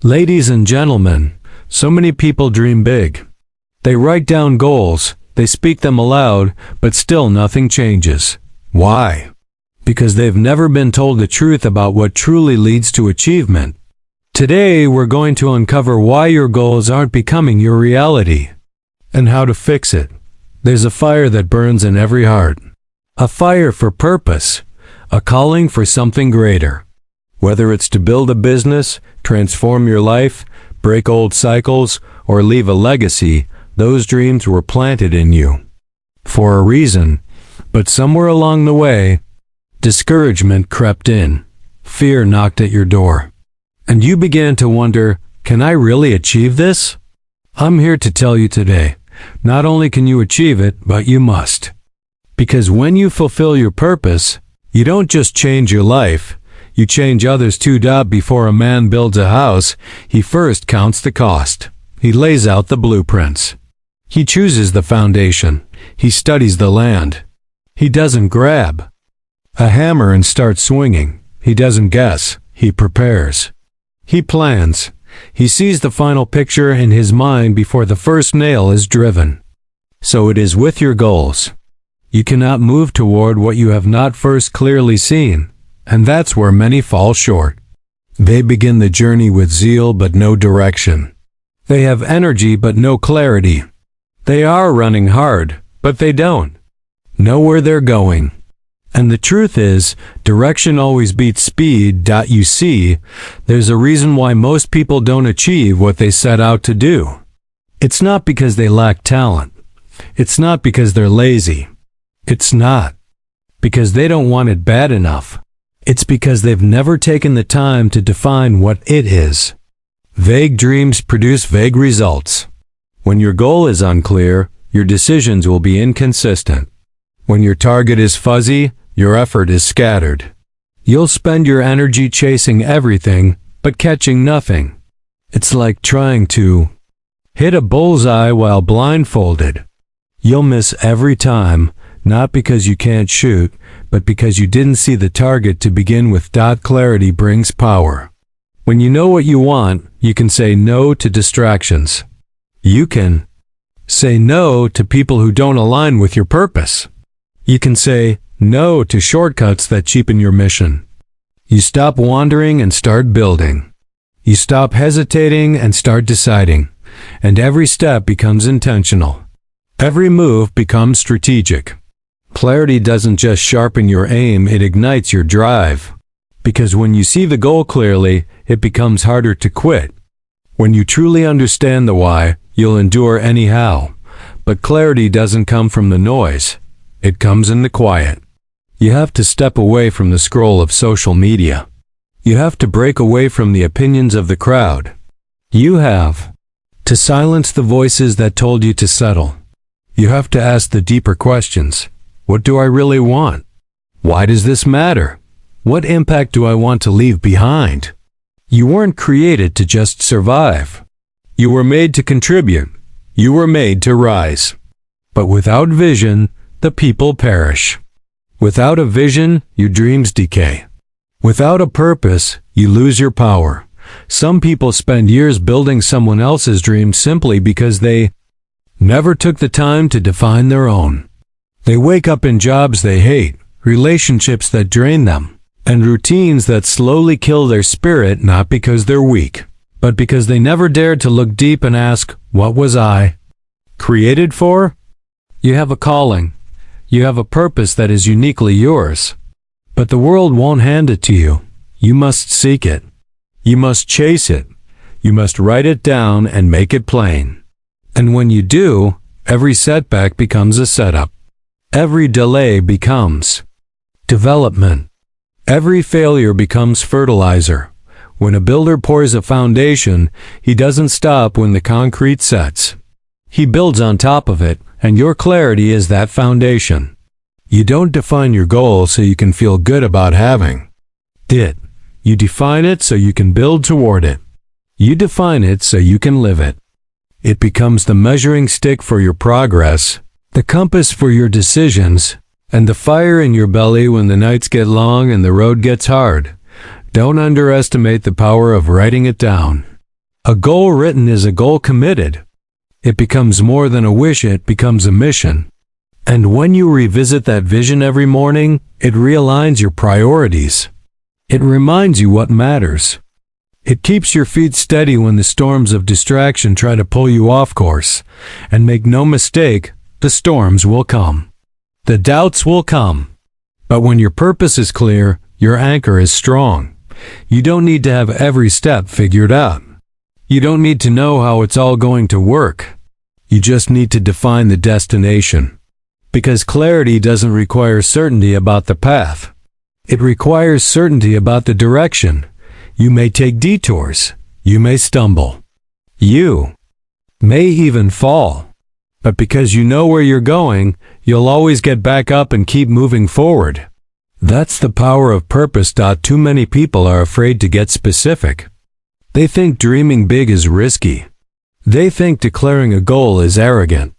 Ladies and gentlemen, so many people dream big. They write down goals, they speak them aloud, but still nothing changes. Why? Because they've never been told the truth about what truly leads to achievement. Today, we're going to uncover why your goals aren't becoming your reality, and how to fix it. There's a fire that burns in every heart. A fire for purpose, a calling for something greater. Whether it's to build a business, transform your life, break old cycles, or leave a legacy, those dreams were planted in you. For a reason, but somewhere along the way, discouragement crept in, fear knocked at your door, and you began to wonder, can I really achieve this? I'm here to tell you today, not only can you achieve it, but you must. Because when you fulfill your purpose, you don't just change your life, you change others too. Before a man builds a house, he first counts the cost. He lays out the blueprints. He chooses the foundation. He studies the land. He doesn't grab a hammer and start swinging. He doesn't guess. He prepares. He plans. He sees the final picture in his mind before the first nail is driven. So it is with your goals. You cannot move toward what you have not first clearly seen, and that's where many fall short. They begin the journey with zeal but no direction. They have energy but no clarity. They are running hard, but they don't know where they're going. And the truth is, direction always beats speed. You see, there's a reason why most people don't achieve what they set out to do. It's not because they lack talent. It's not because they're lazy. It's not because they don't want it bad enough. It's because they've never taken the time to define what it is. Vague dreams produce vague results. When your goal is unclear, your decisions will be inconsistent. When your target is fuzzy, your effort is scattered. You'll spend your energy chasing everything, but catching nothing. It's like trying to hit a bullseye while blindfolded. You'll miss every time, not because you can't shoot, but because you didn't see the target to begin with. Clarity brings power. When you know what you want, you can say no to distractions. You can say no to people who don't align with your purpose. You can say no to shortcuts that cheapen your mission. You stop wandering and start building. You stop hesitating and start deciding. And every step becomes intentional. Every move becomes strategic. Clarity doesn't just sharpen your aim, it ignites your drive. Because when you see the goal clearly, it becomes harder to quit. When you truly understand the why, you'll endure anyhow. But clarity doesn't come from the noise. It comes in the quiet. You have to step away from the scroll of social media. You have to break away from the opinions of the crowd. You have to silence the voices that told you to settle. You have to ask the deeper questions. What do I really want? Why does this matter? What impact do I want to leave behind? You weren't created to just survive. You were made to contribute. You were made to rise. But without vision, the people perish. Without a vision, your dreams decay. Without a purpose, you lose your power. Some people spend years building someone else's dream simply because they never took the time to define their own. They wake up in jobs they hate, relationships that drain them, and routines that slowly kill their spirit, not because they're weak, but because they never dared to look deep and ask, what was I created for? You have a calling. You have a purpose that is uniquely yours. But the world won't hand it to you. You must seek it. You must chase it. You must write it down and make it plain. And when you do, every setback becomes a setup. Every delay becomes development. Every failure becomes fertilizer. When a builder pours a foundation, he doesn't stop when the concrete sets. He builds on top of it, and your clarity is that foundation. You don't define your goal so you can feel good about having it. You define it so you can build toward it. You define it so you can live it. It becomes the measuring stick for your progress, the compass for your decisions, and the fire in your belly when the nights get long and the road gets hard. Don't underestimate the power of writing it down. A goal written is a goal committed. It becomes more than a wish, it becomes a mission. And when you revisit that vision every morning, it realigns your priorities. It reminds you what matters. It keeps your feet steady when the storms of distraction try to pull you off course. And make no mistake, the storms will come. The doubts will come. But when your purpose is clear, your anchor is strong. You don't need to have every step figured out. You don't need to know how it's all going to work. You just need to define the destination. Because clarity doesn't require certainty about the path. It requires certainty about the direction. You may take detours. You may stumble. You may even fall. But because you know where you're going, you'll always get back up and keep moving forward. That's the power of purpose. Too many people are afraid to get specific. They think dreaming big is risky. They think declaring a goal is arrogant.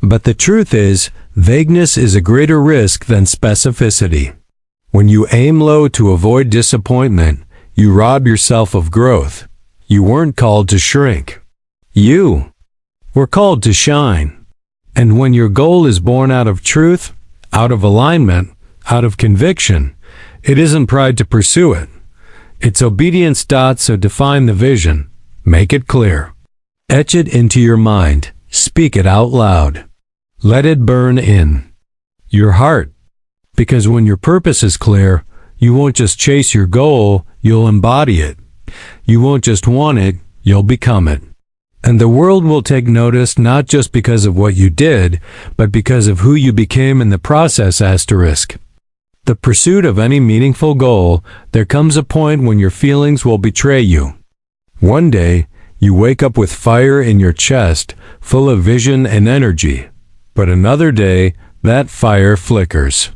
But the truth is, vagueness is a greater risk than specificity. When you aim low to avoid disappointment, you rob yourself of growth. You weren't called to shrink. You were called to shine. And when your goal is born out of truth, out of alignment, out of conviction, it isn't pride to pursue it. It's obedience. So define the vision. Make it clear. Etch it into your mind. Speak it out loud. Let it burn in your heart. Because when your purpose is clear, you won't just chase your goal, you'll embody it. You won't just want it, you'll become it. And the world will take notice not just because of what you did, but because of who you became in the process. The pursuit of any meaningful goal, there comes a point when your feelings will betray you. One day, you wake up with fire in your chest, full of vision and energy. But another day, that fire flickers.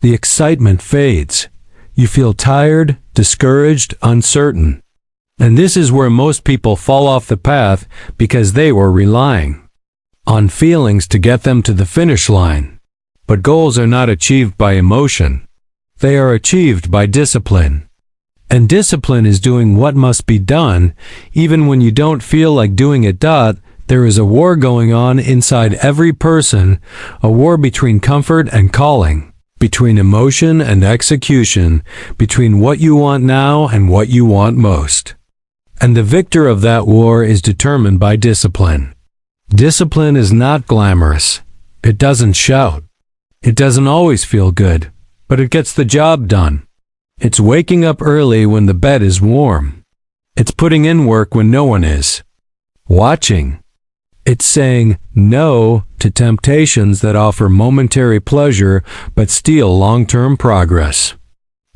The excitement fades. You feel tired, discouraged, uncertain. And this is where most people fall off the path because they were relying on feelings to get them to the finish line. But goals are not achieved by emotion. They are achieved by discipline. And discipline is doing what must be done, even when you don't feel like doing it. There is a war going on inside every person, a war between comfort and calling, between emotion and execution, between what you want now and what you want most. And the victor of that war is determined by discipline. Discipline is not glamorous. It doesn't shout. It doesn't always feel good, but it gets the job done. It's waking up early when the bed is warm. It's putting in work when no one is watching. It's saying no to temptations that offer momentary pleasure but steal long-term progress.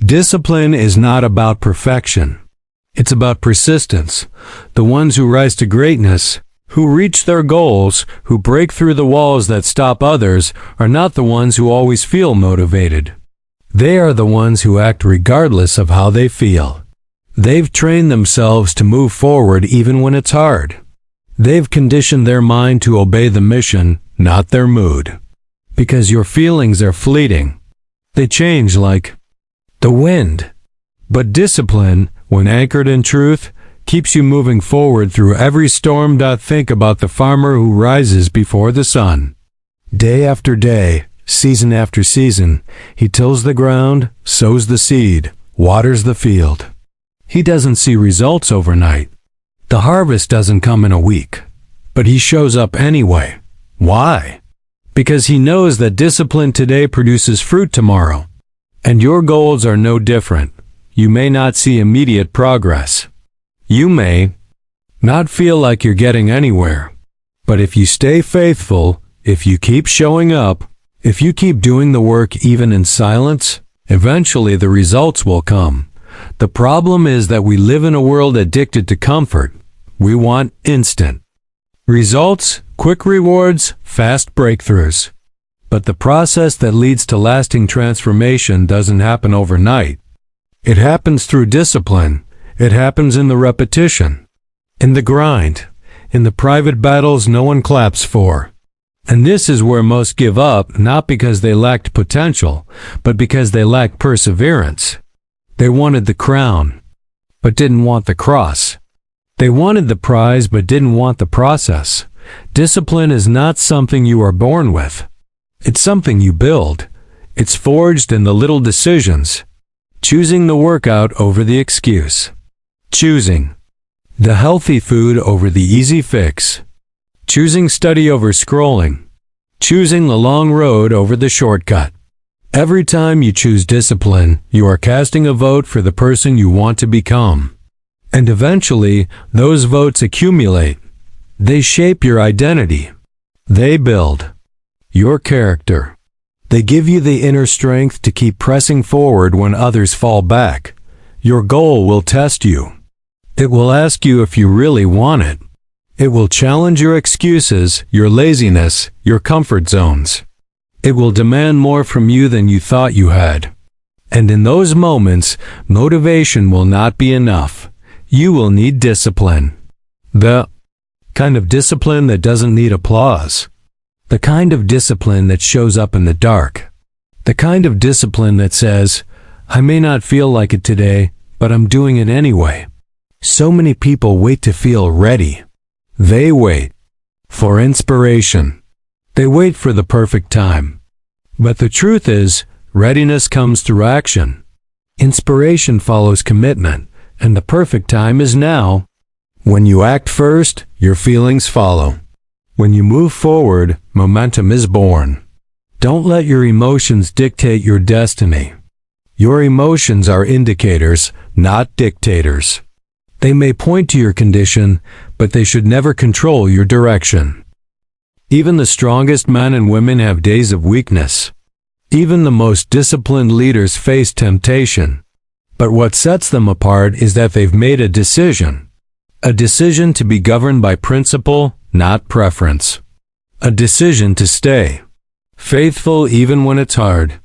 Discipline is not about perfection. It's about persistence. The ones who rise to greatness, who reach their goals, who break through the walls that stop others, are not the ones who always feel motivated. They are the ones who act regardless of how they feel. They've trained themselves to move forward even when it's hard. They've conditioned their mind to obey the mission, not their mood. Because your feelings are fleeting. They change like the wind. But discipline, when anchored in truth, keeps you moving forward through every storm. Think about the farmer who rises before the sun. Day after day, season after season, he tills the ground, sows the seed, waters the field. He doesn't see results overnight. The harvest doesn't come in a week. But he shows up anyway. Why? Because he knows that discipline today produces fruit tomorrow. And your goals are no different. You may not see immediate progress. You may not feel like you're getting anywhere. But if you stay faithful, if you keep showing up, if you keep doing the work even in silence, eventually the results will come. The problem is that we live in a world addicted to comfort. We want instant results, quick rewards, fast breakthroughs. But the process that leads to lasting transformation doesn't happen overnight. It happens through discipline. It happens in the repetition, in the grind, in the private battles no one claps for. And this is where most give up, not because they lacked potential, but because they lacked perseverance. They wanted the crown, but didn't want the cross. They wanted the prize but didn't want the process. Discipline is not something you are born with. It's something you build. It's forged in the little decisions. Choosing the workout over the excuse. Choosing the healthy food over the easy fix. Choosing study over scrolling. Choosing the long road over the shortcut. Every time you choose discipline, you are casting a vote for the person you want to become. And eventually, those votes accumulate. They shape your identity. They build your character. They give you the inner strength to keep pressing forward when others fall back. Your goal will test you. It will ask you if you really want it. It will challenge your excuses, your laziness, your comfort zones. It will demand more from you than you thought you had. And in those moments, motivation will not be enough. You will need discipline. The kind of discipline that doesn't need applause. The kind of discipline that shows up in the dark. The kind of discipline that says, I may not feel like it today, but I'm doing it anyway. So many people wait to feel ready. They wait for inspiration. They wait for the perfect time. But the truth is, readiness comes through action. Inspiration follows commitment, and the perfect time is now. When you act first, your feelings follow. When you move forward, momentum is born. Don't let your emotions dictate your destiny. Your emotions are indicators, not dictators. They may point to your condition, but they should never control your direction. Even the strongest men and women have days of weakness. Even the most disciplined leaders face temptation. But what sets them apart is that they've made a decision. A decision to be governed by principle, not preference. A decision to stay faithful even when it's hard.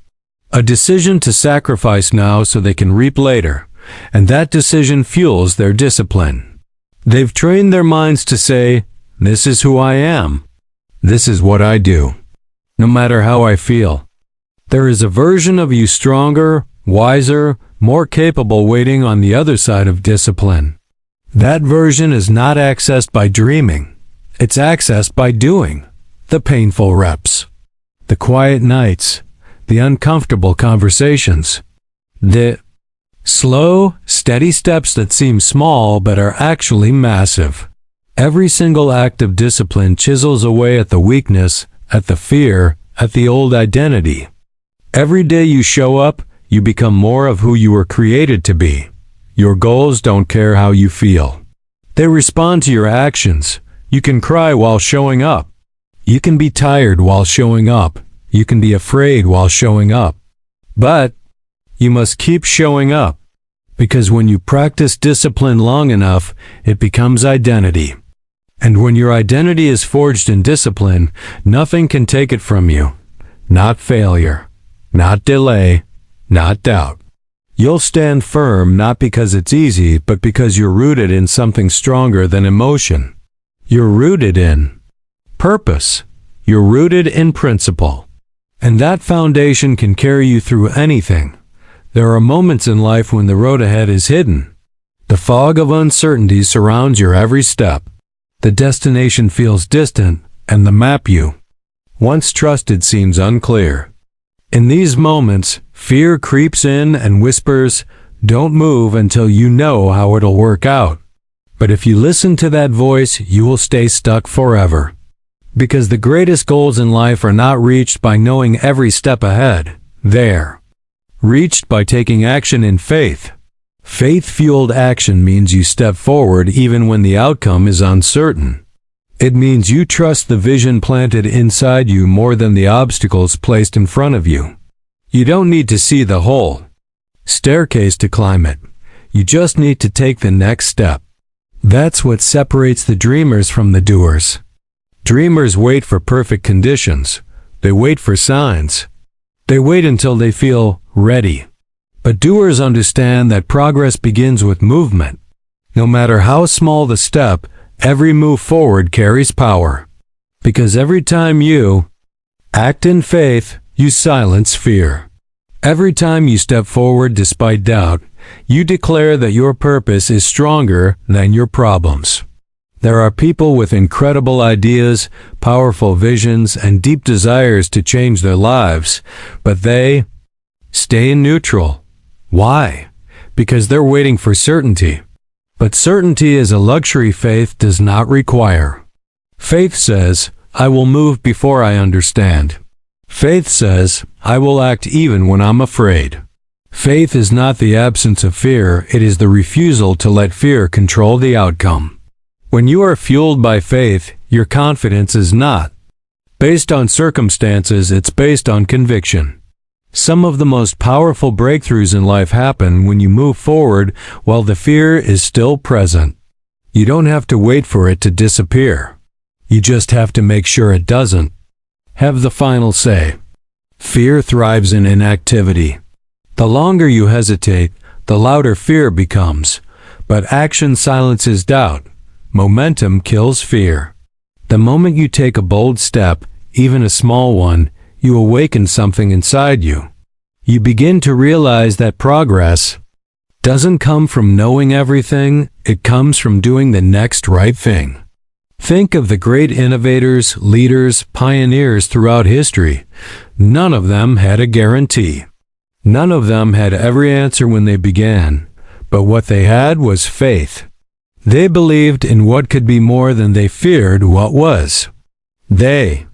A decision to sacrifice now so they can reap later. And that decision fuels their discipline. They've trained their minds to say, this is who I am. This is what I do. No matter how I feel. There is a version of you stronger, wiser, more capable waiting on the other side of discipline. That version is not accessed by dreaming. It's accessed by doing. The painful reps. The quiet nights. The uncomfortable conversations. The slow, steady steps that seem small but are actually massive. Every single act of discipline chisels away at the weakness, at the fear, at the old identity. Every day you show up, you become more of who you were created to be. Your goals don't care how you feel. They respond to your actions. You can cry while showing up. You can be tired while showing up. You can be afraid while showing up. But you must keep showing up. Because when you practice discipline long enough, it becomes identity. And when your identity is forged in discipline, nothing can take it from you. Not failure. Not delay. Not doubt. You'll stand firm not because it's easy, but because you're rooted in something stronger than emotion. You're rooted in purpose. You're rooted in principle. And that foundation can carry you through anything. There are moments in life when the road ahead is hidden. The fog of uncertainty surrounds your every step. The destination feels distant, and the map you once trusted seems unclear. In these moments, fear creeps in and whispers, "Don't move until you know how it'll work out." But if you listen to that voice, you will stay stuck forever. Because the greatest goals in life are not reached by knowing every step ahead. They're reached by taking action in faith. Faith-fueled action means you step forward even when the outcome is uncertain. It means you trust the vision planted inside you more than the obstacles placed in front of you. You don't need to see the whole staircase to climb it. You just need to take the next step. That's what separates the dreamers from the doers. Dreamers wait for perfect conditions. They wait for signs. They wait until they feel ready. But doers understand that progress begins with movement. No matter how small the step, every move forward carries power. Because every time you act in faith, you silence fear. Every time you step forward despite doubt, you declare that your purpose is stronger than your problems. There are people with incredible ideas, powerful visions, and deep desires to change their lives, but they stay in neutral. Why? Because they're waiting for certainty. But certainty is a luxury faith does not require. Faith says, I will move before I understand. Faith says, I will act even when I'm afraid. Faith is not the absence of fear, it is the refusal to let fear control the outcome. When you are fueled by faith, your confidence is not based on circumstances, it's based on conviction. Some of the most powerful breakthroughs in life happen when you move forward while the fear is still present. You don't have to wait for it to disappear. You just have to make sure it doesn't have the final say. Fear thrives in inactivity. The longer you hesitate, the louder fear becomes. But action silences doubt. Momentum kills fear. The moment you take a bold step, even a small one, you awaken something inside you. You begin to realize that progress doesn't come from knowing everything, it comes from doing the next right thing. Think of the great innovators, leaders, pioneers throughout history. None of them had a guarantee. None of them had every answer when they began, but what they had was faith. They believed in what could be more than they feared what was. They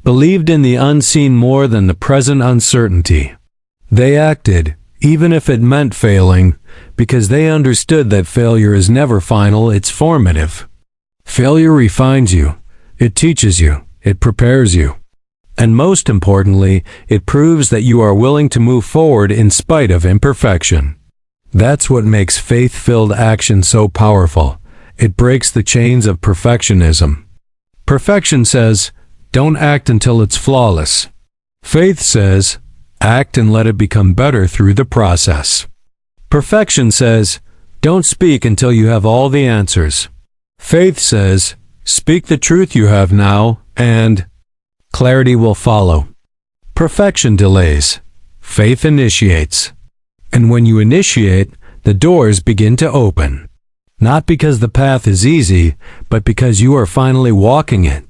believed in the unseen more than the present uncertainty. They acted, even if it meant failing, because they understood that failure is never final, it's formative. Failure refines you, it teaches you, it prepares you. And most importantly, it proves that you are willing to move forward in spite of imperfection. That's what makes faith-filled action so powerful. It breaks the chains of perfectionism. Perfection says, don't act until it's flawless. Faith says, act and let it become better through the process. Perfection says, don't speak until you have all the answers. Faith says, speak the truth you have now, and clarity will follow. Perfection delays. Faith initiates. And when you initiate, the doors begin to open. Not because the path is easy, but because you are finally walking it.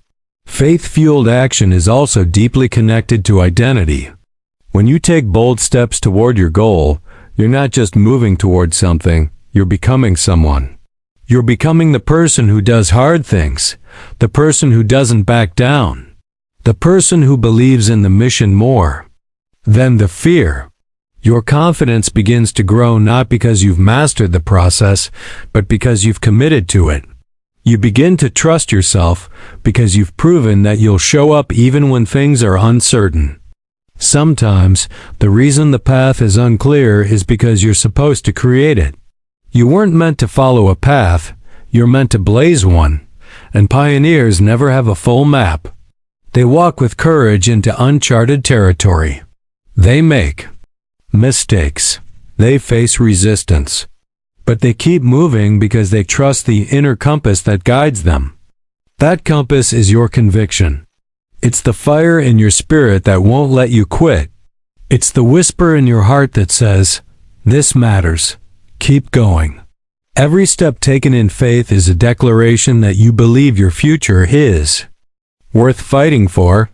Faith-fueled action is also deeply connected to identity. When you take bold steps toward your goal, you're not just moving toward something, you're becoming someone. You're becoming the person who does hard things, the person who doesn't back down, the person who believes in the mission more than the fear. Your confidence begins to grow not because you've mastered the process, but because you've committed to it. You begin to trust yourself because you've proven that you'll show up even when things are uncertain. Sometimes, the reason the path is unclear is because you're supposed to create it. You weren't meant to follow a path, you're meant to blaze one. And pioneers never have a full map. They walk with courage into uncharted territory. They make mistakes. They face resistance. But they keep moving because they trust the inner compass that guides them. That compass is your conviction. It's the fire in your spirit that won't let you quit. It's the whisper in your heart that says, this matters. Keep going. Every step taken in faith is a declaration that you believe your future is worth fighting for.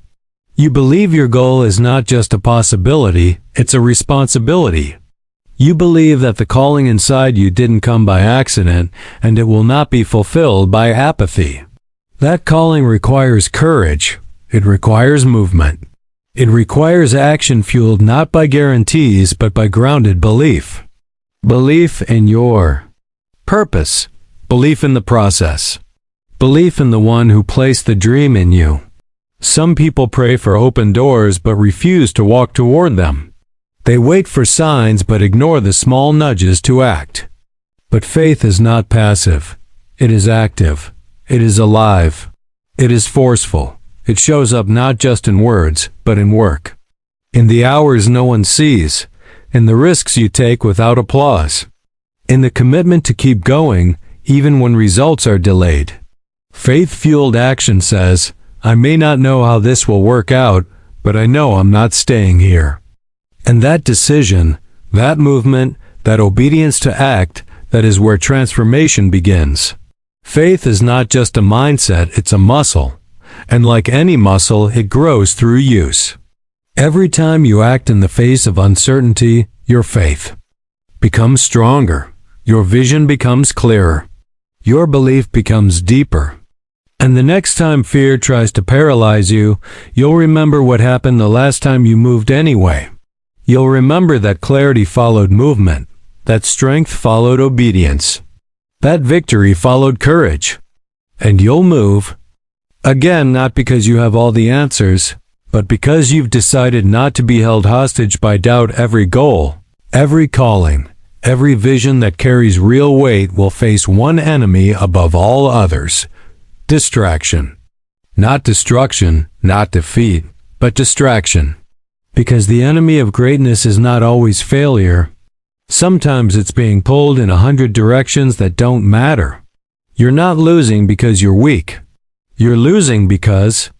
You believe your goal is not just a possibility, it's a responsibility. You believe that the calling inside you didn't come by accident, and it will not be fulfilled by apathy. That calling requires courage. It requires movement. It requires action fueled not by guarantees but by grounded belief. Belief in your purpose. Belief in the process. Belief in the one who placed the dream in you. Some people pray for open doors but refuse to walk toward them. They wait for signs but ignore the small nudges to act. But faith is not passive. It is active. It is alive. It is forceful. It shows up not just in words, but in work. In the hours no one sees. In the risks you take without applause. In the commitment to keep going, even when results are delayed. Faith-fueled action says, I may not know how this will work out, but I know I'm not staying here. And that decision, that movement, that obedience to act, that is where transformation begins. Faith is not just a mindset, it's a muscle. And like any muscle, it grows through use. Every time you act in the face of uncertainty, your faith becomes stronger. Your vision becomes clearer. Your belief becomes deeper. And the next time fear tries to paralyze you, you'll remember what happened the last time you moved anyway. You'll remember that clarity followed movement, that strength followed obedience, that victory followed courage. And you'll move. Again, not because you have all the answers, but because you've decided not to be held hostage by doubt. Every goal, every calling, every vision that carries real weight will face one enemy above all others: distraction. Not destruction, not defeat, but distraction. Because the enemy of greatness is not always failure. Sometimes it's being pulled in 100 directions that don't matter. You're not losing because you're weak. You're losing because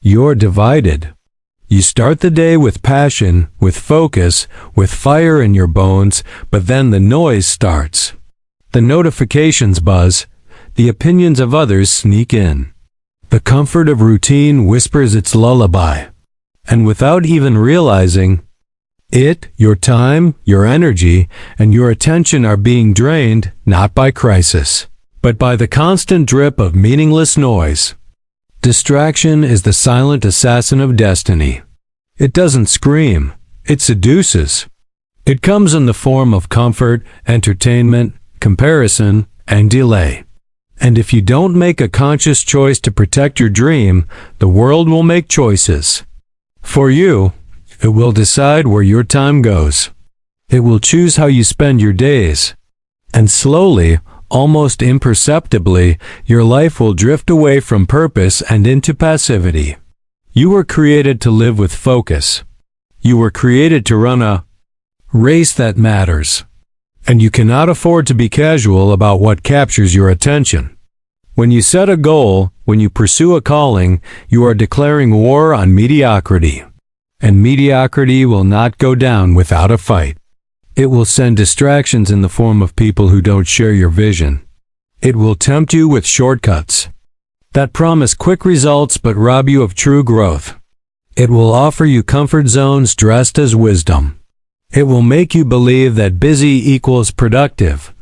you're divided. You start the day with passion, with focus, with fire in your bones, but then the noise starts. The notifications buzz. The opinions of others sneak in. The comfort of routine whispers its lullaby. And without even realizing it, your time, your energy, and your attention are being drained, not by crisis, but by the constant drip of meaningless noise. Distraction is the silent assassin of destiny. It doesn't scream, it seduces. It comes in the form of comfort, entertainment, comparison, and delay. And if you don't make a conscious choice to protect your dream, the world will make choices. For you, it will decide where your time goes. It will choose how you spend your days. And slowly, almost imperceptibly, your life will drift away from purpose and into passivity. You were created to live with focus. You were created to run a race that matters. And you cannot afford to be casual about what captures your attention. When you set a goal, when you pursue a calling, you are declaring war on mediocrity. And mediocrity will not go down without a fight. It will send distractions in the form of people who don't share your vision. It will tempt you with shortcuts that promise quick results but rob you of true growth. It will offer you comfort zones dressed as wisdom. It will make you believe that busy equals productive,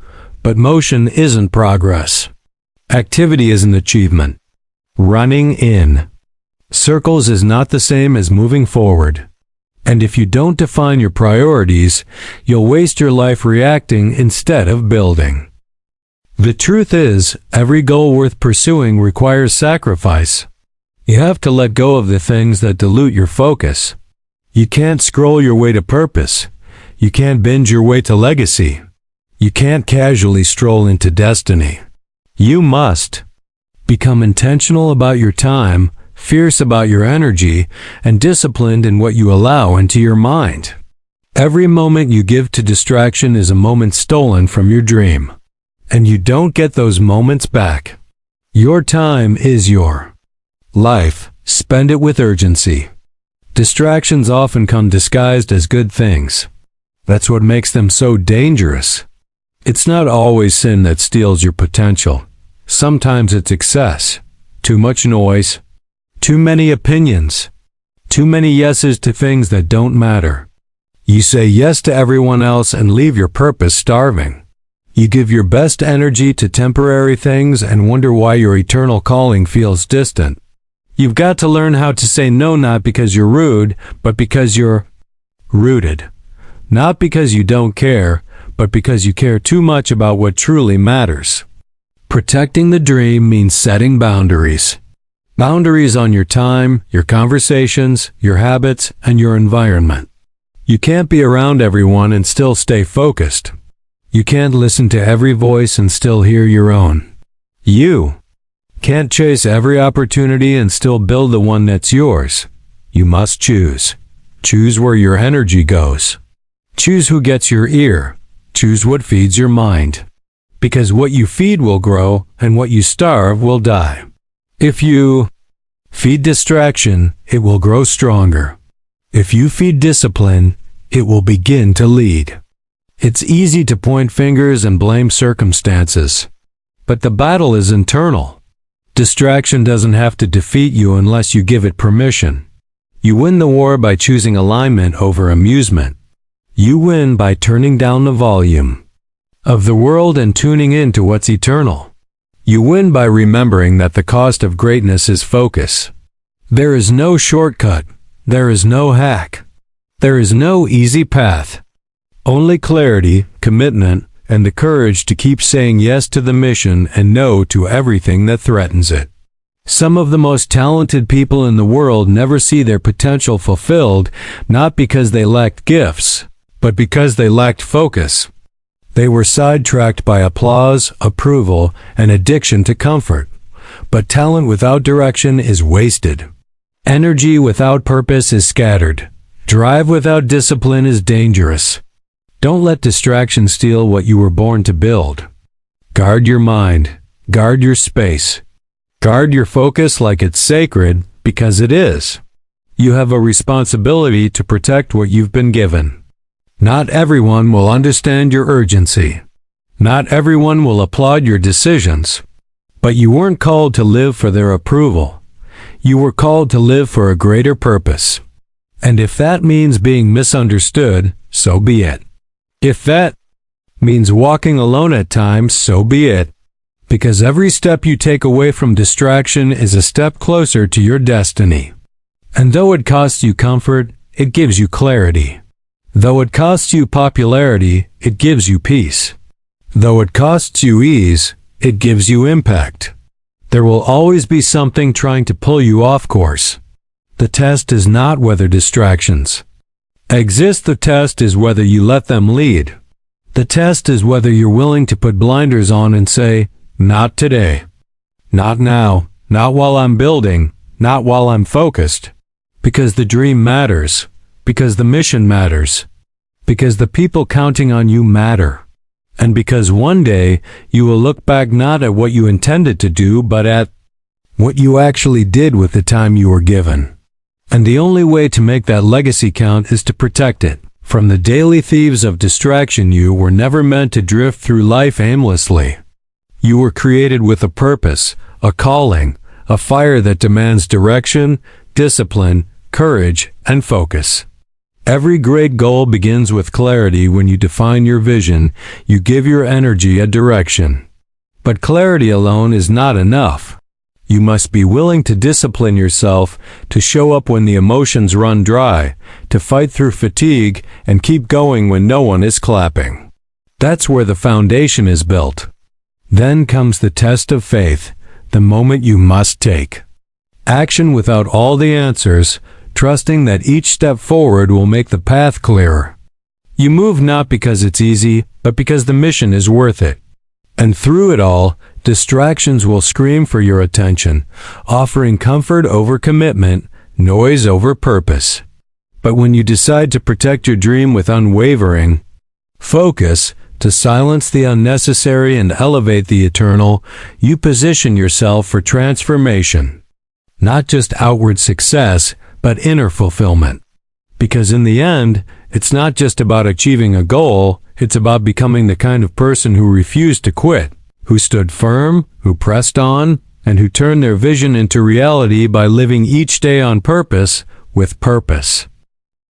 but motion isn't progress. Activity is an achievement. Running in circles is not the same as moving forward. And if you don't define your priorities, you'll waste your life reacting instead of building. The truth is, every goal worth pursuing requires sacrifice. You have to let go of the things that dilute your focus. You can't scroll your way to purpose. You can't binge your way to legacy. You can't casually stroll into destiny. You must become intentional about your time, fierce about your energy, and disciplined in what you allow into your mind. Every moment you give to distraction is a moment stolen from your dream. And you don't get those moments back. Your time is your life. Spend it with urgency. Distractions often come disguised as good things. That's what makes them so dangerous. It's not always sin that steals your potential. Sometimes it's excess. Too much noise. Too many opinions. Too many yeses to things that don't matter. You say yes to everyone else and leave your purpose starving. You give your best energy to temporary things and wonder why your eternal calling feels distant. You've got to learn how to say no, not because you're rude, but because you're rooted. Not because you don't care, but because you care too much about what truly matters. Protecting the dream means setting boundaries. Boundaries on your time, your conversations, your habits, and your environment. You can't be around everyone and still stay focused. You can't listen to every voice and still hear your own. You can't chase every opportunity and still build the one that's yours. You must choose. Choose where your energy goes. Choose who gets your ear. Choose what feeds your mind. Because what you feed will grow, and what you starve will die. If you feed distraction, it will grow stronger. If you feed discipline, it will begin to lead. It's easy to point fingers and blame circumstances, but the battle is internal. Distraction doesn't have to defeat you unless you give it permission. You win the war by choosing alignment over amusement. You win by turning down the volume of the world and tuning in to what's eternal. You win by remembering that the cost of greatness is focus. There is no shortcut. There is no hack. There is no easy path. Only clarity, commitment, and the courage to keep saying yes to the mission and no to everything that threatens it. Some of the most talented people in the world never see their potential fulfilled, not because they lacked gifts, but because they lacked focus. They were sidetracked by applause, approval, and addiction to comfort. But talent without direction is wasted. Energy without purpose is scattered. Drive without discipline is dangerous. Don't let distraction steal what you were born to build. Guard your mind. Guard your space. Guard your focus like it's sacred, because it is. You have a responsibility to protect what you've been given. Not everyone will understand your urgency. Not everyone will applaud your decisions. But you weren't called to live for their approval. You were called to live for a greater purpose. And if that means being misunderstood, so be it. If that means walking alone at times, so be it. Because every step you take away from distraction is a step closer to your destiny. And though it costs you comfort, it gives you clarity. Though it costs you popularity, it gives you peace. Though it costs you ease, it gives you impact. There will always be something trying to pull you off course. The test is not whether distractions exist. The test is whether you let them lead. The test is whether you're willing to put blinders on and say, not today. Not now. Not while I'm building. Not while I'm focused. Because the dream matters. Because the mission matters. Because the people counting on you matter. And because one day you will look back not at what you intended to do, but at what you actually did with the time you were given. And the only way to make that legacy count is to protect it from the daily thieves of distraction. You were never meant to drift through life aimlessly. You were created with a purpose, a calling, a fire that demands direction, discipline, courage, and focus. Every great goal begins with clarity. When you define your vision, you give your energy a direction. But clarity alone is not enough. You must be willing to discipline yourself, to show up when the emotions run dry, to fight through fatigue, and keep going when no one is clapping. That's where the foundation is built. Then comes the test of faith, the moment you must take action without all the answers, trusting that each step forward will make the path clearer. You move not because it's easy, but because the mission is worth it. And through it all, distractions will scream for your attention, offering comfort over commitment, noise over purpose. But when you decide to protect your dream with unwavering focus, to silence the unnecessary and elevate the eternal, you position yourself for transformation. Not just outward success, but inner fulfillment. Because in the end, it's not just about achieving a goal, it's about becoming the kind of person who refused to quit, who stood firm, who pressed on, and who turned their vision into reality by living each day on purpose, with purpose.